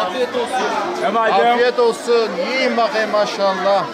Afiyet olsun. Afiyet olsun. Yiyin bakayım maşallah.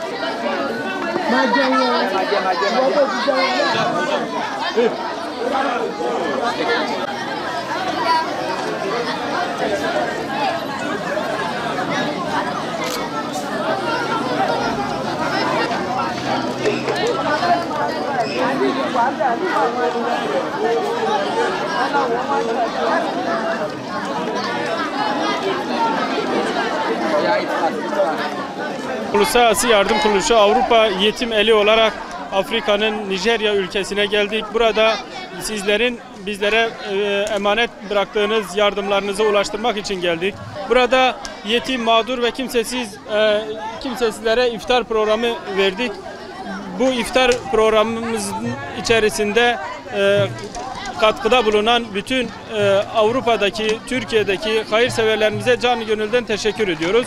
Uluslararası Yardım Kuruluşu Avrupa Yetim Eli olarak Afrika'nın Nijerya ülkesine geldik. Burada sizlerin bizlere emanet bıraktığınız yardımlarınızı ulaştırmak için geldik. Burada yetim, mağdur ve kimsesizlere iftar programı verdik. Bu iftar programımızın içerisinde katkıda bulunan bütün Avrupa'daki, Türkiye'deki hayırseverlerimize canı gönülden teşekkür ediyoruz.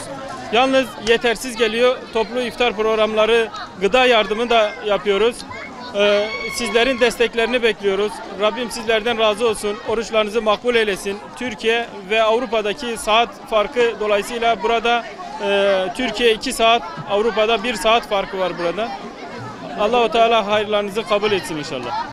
Yalnız yetersiz geliyor. Toplu iftar programları, gıda yardımı da yapıyoruz. Sizlerin desteklerini bekliyoruz. Rabbim sizlerden razı olsun. Oruçlarınızı makbul eylesin. Türkiye ve Avrupa'daki saat farkı dolayısıyla burada Türkiye 2 saat, Avrupa'da 1 saat farkı var burada. Allah-u Teala hayırlarınızı kabul etsin inşallah.